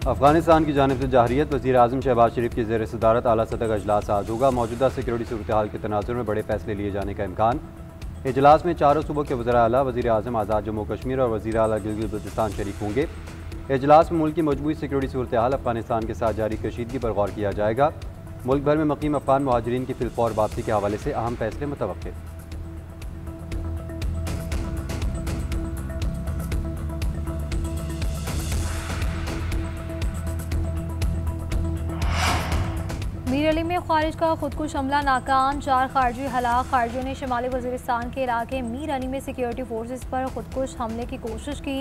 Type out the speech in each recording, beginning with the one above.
अफगानिस्तान की जानिब से जाहरियत। वज़ीर आज़म शहबाज शरीफ की ज़ेर सदारत आला सतह का इजलास आज होगा। मौजूदा सिक्योरिटी सूरत हाल के तनाजुर में बड़े फैसले लिए जाने का इम्कान। इजलास में चारों सूबों के वज़ीर आला, वज़ीर आज़म आज़ाद जम्मू कश्मीर और वज़ीर आला गिलगित बल्तिस्तान शरीक होंगे। इजलास में मुल्क की मजबूत सिक्योरिटी सूरत हाल, अफगानिस्तान के साथ जारी कशीदगी पर गौर किया जाएगा। मुल्क भर में मुक़ीम अफगान मुहाजिरीन की फिलफौर वापसी के हवाले से अहम फैसले मुतवक्किल। मीर अली में खारिज का खुदकुश हमला नाकाम, 4 खारजी हलाक। खारजियों ने शुमाली वज़ीरिस्तान के इलाके मीर अली में सिक्योरिटी फोर्सेस पर खुदकुश हमले की कोशिश की।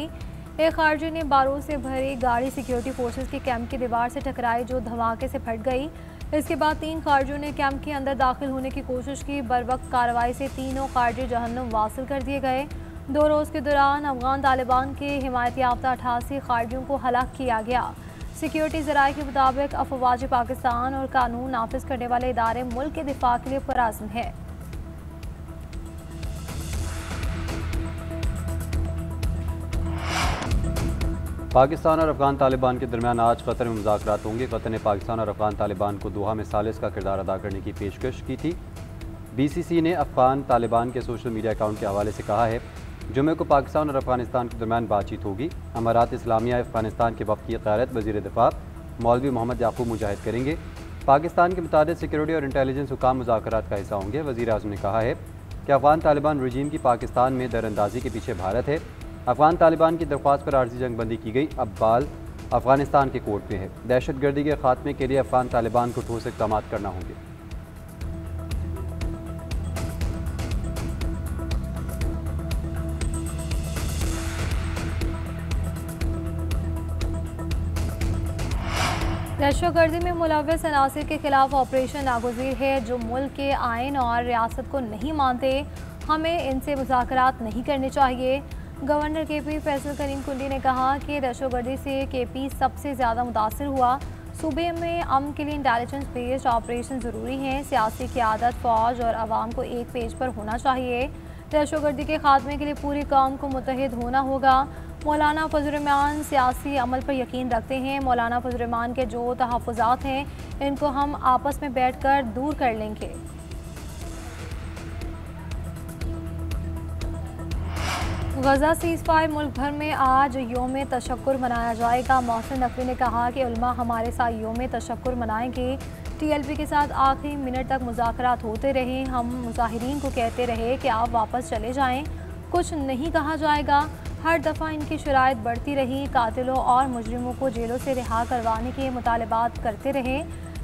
एक खारजी ने बारूद से भरी गाड़ी सिक्योरिटी फोर्सेस के कैंप की दीवार से टकराई, जो धमाके से फट गई। इसके बाद 3 खारजियों ने कैंप के अंदर दाखिल होने की कोशिश की। बरवक्त कार्रवाई से तीनों खारजी जहन्नुम वासिल कर दिए गए। 2 रोज़ के दौरान अफगान तालिबान के हिमायत याफ्ता 88 खारजियों को हलाक किया गया। सिक्योरिटी ज़राए के मुताबिक अफवाज पाकिस्तान और कानून नाफिज करने वाले इदारे मुल्क के दिफा के लिए पुरअज़्म है। पाकिस्तान और अफगान तालिबान के दरमियान आज कतर में मुज़ाकरात होंगे। कतर ने पाकिस्तान और अफगान तालिबान को दोहा में सालिस का किरदार अदा करने की पेशकश की थी। BCC ने अफगान तालिबान के सोशल मीडिया अकाउंट के हवाले से कहा है, जुमे को पाकिस्तान और अफगानिस्तान के दरमियान बातचीत होगी। अमारात इस्लामिया अफगानिस्तान के वफ़द की क़यादत वज़ीर दिफ़ा मौलवी मोहम्मद याकूब मुजाहिद करेंगे। पाकिस्तान के मुताबिक सिक्योरिटी और इंटेलिजेंस हुकाम मुज़ाकरात का हिस्सा होंगे। वज़ीर आज़म ने कहा है कि अफगान तालिबान रजीम की पाकिस्तान में दरअंदाजी के पीछे भारत है। अफगान तालिबान की दरख्वास्त पर आर्जी जंग बंदी की गई, अब बाल अफगानिस्तान के कोर्ट में है। दहशत गर्दी के खात्मे के लिए अफगान तालिबान को ठोस इक़दाम करना होंगे। दहशतगर्दी में मुलव्वस अनासिर के खिलाफ ऑपरेशन नागुज़ीर है, जो मुल्क के आइन और रियासत को नहीं मानते। हमें इनसे मुज़ाकरात नहीं करने चाहिए। गवर्नर KP फैसल करीम कुंडी ने कहा कि दहशतगर्दी से KP सबसे ज़्यादा मुतासर हुआ। सूबे में अमन के लिए इंटेलिजेंस बेस्ड ऑपरेशन ज़रूरी हैं। सियासी क़यादत, फ़ौज और आवाम को एक पेज पर होना चाहिए। दहशतगर्दी के खात्मे के लिए पूरी कौम को मुत्तहिद होना होगा। मौलाना फजल रहमान सियासी अमल पर यकीन रखते हैं। मौलाना फजल रहमान के जो तहफ़्फ़ुज़ात हैं, इनको हम आपस में बैठकर दूर कर लेंगे। गज़ा सीज़ फायर मुल्क भर में आज योम तशक्कुर मनाया जाएगा। मोहसिन नकवी ने कहा कि उलमा हमारे साथ योम तशक्कुर मनाएंगे। TLP के साथ आखिरी मिनट तक मुज़ाकरात होते रहे। हम मुज़ाहिरीन को कहते रहे कि आप वापस चले जाएं, कुछ नहीं कहा जाएगा। हर दफ़ा इनकी शराइत बढ़ती रही। कातिलों और मुजरिमों को जेलों से रिहा करवाने के मुतालबात करते रहे।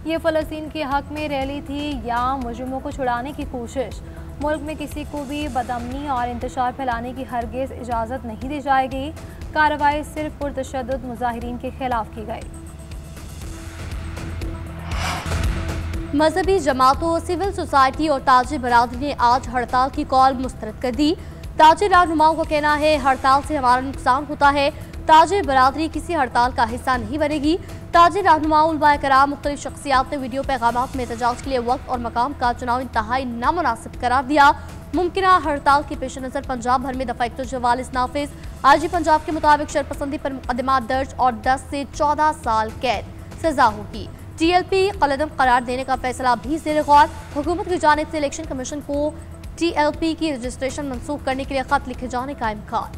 ये फ़लस्तीन के हक़ में रैली थी या मुजरिमों को छुड़ाने की कोशिश। मुल्क में किसी को भी बदअमनी और इंतशार फैलाने की हरगिज़ इजाज़त नहीं दी जाएगी। कार्रवाई सिर्फ पुरतशद्दुद मुज़ाहिरीन के खिलाफ की गई। मजहबी जमातों, सिविल सोसाइटी और ताजिर बरादरी ने आज हड़ताल की कॉल मुस्तरद कर दी। ताजिर रहनुमाओं का कहना है, हड़ताल से हमारा नुकसान होता है। ताजिर बरादरी किसी हड़ताल का हिस्सा नहीं बनेगी। ताजिर रहनुमाओं, उलमाए कराम, मुख्तलिफ शख्सियात ने वीडियो पैगामात में एहतजाज के लिए वक्त और मकाम का चुनाव इंतहाई नामुनासिब करार दिया। मुमकिना हड़ताल के पेश नज़र पंजाब भर में दफ़ा 144 नाफिज। IG पंजाब के मुताबिक शरपसंदी पर मुकदमा दर्ज और 10 से 14 साल कैद सजा होगी। TLP कलदम करार देने का फैसला भी ज़ेर गौर। हुकूमत की जानिब से इलेक्शन कमीशन को TLP की रजिस्ट्रेशन मनसूख करने के लिए खत लिखे जाने का इम्कान।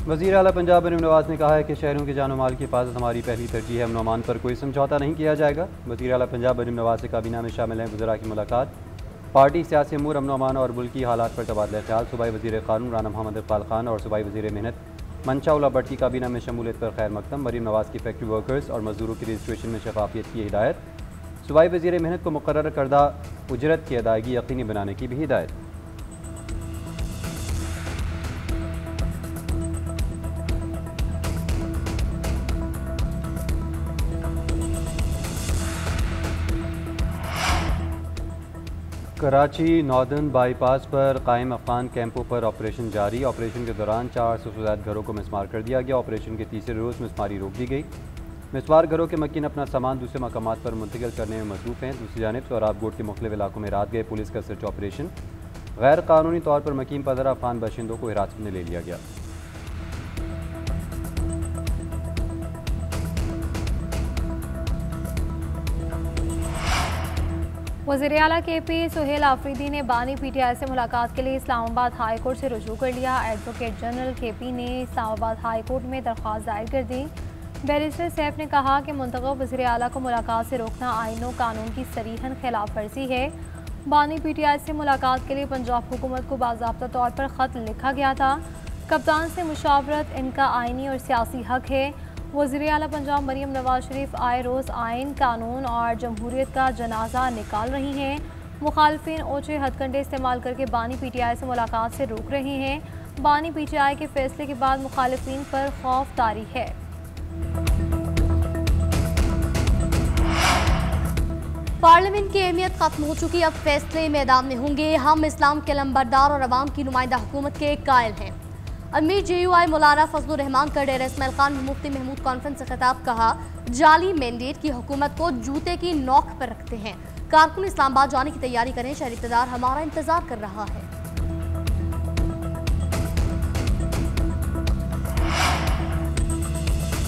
वज़ीर आला पंजाब मरीम नवाज़ ने कहा है कि शहरों के जानो माल की हिफाजत हमारी पहली तरजीह है। अमन अमान पर कोई समझौता नहीं किया जाएगा। वज़ीर आला पंजाब मरीम नवाज़ से काबीना में शामिल हैं वज़रा की मुलाकात। पार्टी सियासी अमूर, अमन अमान और मुल्की हालात पर तबादला ख्याल। सूबाई वज़ीर क़ानून राना मोहम्मद इक़बाल खान और सूबाई वज़ीर मेहनत मंशा उल्ला भट्ट की काबीना में शमूलियत पर खैर मकदम। मरीम नवाज़ की फैक्ट्री वर्कर्स और मजदूरों की रजिस्ट्रेशन में शफाफियत की हिदायत। सूबाई वज़ीर मेहनत को मुकर्रर करदा उजरत की अदायगी यकीनी बनाने की भी हिदायत। कराची नॉर्दर्न बाईपास पर कायम अफगान कैंपों पर ऑपरेशन जारी। ऑपरेशन के दौरान 400 से ज़्यादा घरों को मिसमार कर दिया गया। ऑपरेशन के तीसरे रोज़ मिसमारी रोक दी गई। मिसमार घरों के मकीन अपना सामान दूसरे मकामात पर मुंतकिल करने में मसरूफ़ हैं। दूसरी जानिब सोहराब गोट के मुख्तलिफ इलाकों में रात गए पुलिस का सर्च ऑपरेशन। गैर कानूनी तौर पर मकीम 15 अफगान बाशिंदों को हिरासत में ले लिया गया। वज़ीर आला KP सुहेल आफरीदी ने बानी PTI से मुलाकात के लिए इस्लामाबाद हाई कोर्ट से रुजू कर लिया। एडवोकेट जनरल KP ने इस्लामाबाद हाई कोर्ट में दरख्वास्त दायर कर दी। बैरिस्टर सैफ ने कहा कि मुंतखब वज़ीर आला को मुलाकात से रोकना आईन और कानून की सरीहन खिलाफ वर्जी है। बानी PTI से मुलाकात के लिए पंजाब हुकूमत को बाज़ाब्ता तौर पर ख़त लिखा गया था। कप्तान से मुशावरत इनका आइनी और सियासी हक है। वज़ीर आला पंजाब मरीम नवाज शरीफ आए रोज़ आइन, कानून और जमहूरियत का जनाजा निकाल रही हैं। मुखालफिन ओछे हथकंडे इस्तेमाल करके बानी PTI से मुलाकात से रोक रहे हैं। बानी PTI के फैसले के बाद मुखालफिन पर खौफ तारी है। पार्लियामेंट की अहमियत खत्म हो चुकी, अब फैसले मैदान में होंगे। हम इस्लाम के लंबरदार और अवाम की नुमाइंदा हुकूमत के कायल हैं। अमीर JUI मौलाना फजलुर रहमान का डेरा इस्माइल खान में मुफ्ती महमूद कॉन्फ्रेंस से खिताब, कहा जाली मैंडेट की हुकूमत को जूते की नोक पर रखते हैं। कारकुन इस्लामाबाद जाने की तैयारी करें, शहरी इक़्तिदार हमारा इंतजार कर रहा है।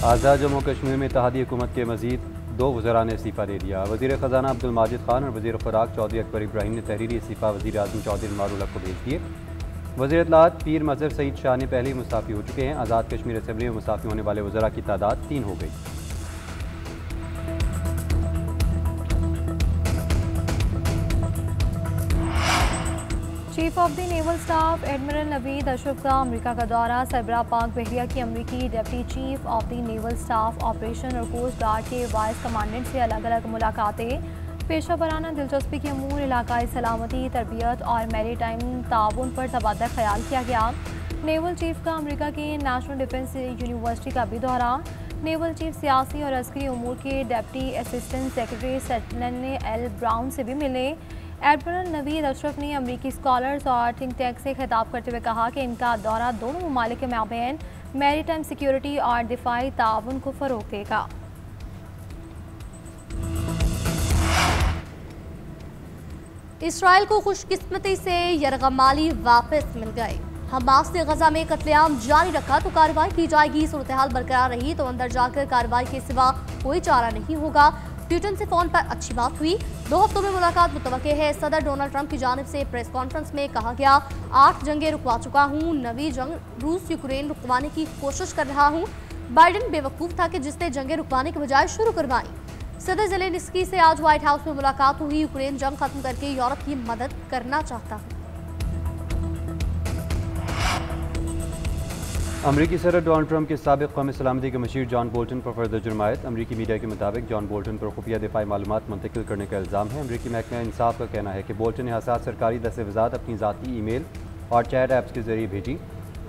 आज़ाद जम्मू कश्मीर में इत्तेहादी हुकूमत के मजीद 2 वज़रा ने इस्तीफ़ा दे दिया। वज़ीर ख़जाना अब्दुल माजिद खान और वज़ीर खुराक चौधरी अकबर इब्राहिम ने तहरीरी इस्तीफ़ा वज़ीर आज़म चौधरी मारूल हक को भेज दिए। वज़ीर इत्तलात पीर मज़हर सईद शाह ने पहले ही मुस्ताफ़ी हो चुके हैं। आज़ाद कश्मीर असेंबली में मुस्ताफ़ी होने वाले वज़रा की तादाद 3 हो गई। Chief of the naval staff admiral Naveed Ashraf का अमेरिका का दौरा। सरबराह पाक बहरिया की अमेरिकी deputy chief of the naval staff operation और कोस्ट गार्ड के वाइस कमांडेंट से अलग अलग मुलाकातें। पेशा वराना दिलचस्पी के अमूर, इलाकाई सलामती, तरबियत और मैरीटाइम ताउन पर तबादला ख्याल किया गया। नेवल चीफ का अमेरिका की नेशनल डिफेंस यूनिवर्सिटी का भी दौरा। नेवल चीफ सियासी और अस्करी अमूर के डिप्टी असिस्टेंट सेक्रेटरी सेटलन L ब्राउन से भी मिले। एडमिरल नवीद अशरफ ने अमेरिकी स्कॉलर्स और थिंक टैंक से खिताब करते हुए कहा कि इनका दौरा दोनों ममालिक के माबैन मैरीटाइम सिक्योरिटी और दिफाई ताउन को फ़रोग़ देगा। इसराइल को खुशकिस्मती से यरगमाली वापस मिल गए। हमास ने गजा में कत्लेआम जारी रखा तो कार्रवाई की जाएगी। सूरत हाल बरकरार रही तो अंदर जाकर कार्रवाई के सिवा कोई चारा नहीं होगा। ट्यूटन से फोन पर अच्छी बात हुई। 2 हफ्तों में मुलाकात मुतवक्के है। सदर डोनाल्ड ट्रंप की जानिब से प्रेस कॉन्फ्रेंस में कहा गया, 8 जंगें रुकवा चुका हूँ, नवी जंग रूस यूक्रेन रुकवाने की कोशिश कर रहा हूँ। बाइडेन बेवकूफ़ था कि जिसने जंगें रुकवाने के बजाय शुरू करवाई। सदर ज़ेलेंस्की से आज व्हाइट हाउस में मुलाकात हुई। यूक्रेन जंग खत्म करके यूरोप की मदद करना चाहता है। अमरीकी सदर डोनाल्ड ट्रंप के साबिक़ कौमी सलामती के मशीर जॉन बोल्टन पर फर्दर जुर्मायत। अमरीकी मीडिया के मुताबिक जॉन बोल्टन पर खुफिया दिफाई मालूमात मुंतकिल करने का इल्ज़ाम है। अमरीकी महकमा इंसाफ का कहना है कि बोल्टन ने हसास सरकारी दस्तावेज़ात अपनी ज़ाती ईमेल और चैट ऐप्स के जरिए भेजी।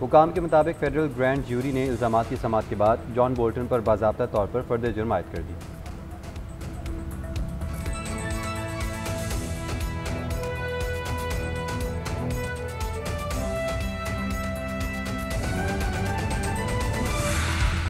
हुकाम के मुताबिक फेडरल ग्रैंड जूरी ने इल्ज़ामात की समाअत के बाद जॉन बोल्टन पर बाज़ाब्ता तौर पर फर्दर जुर्मायत कर दी।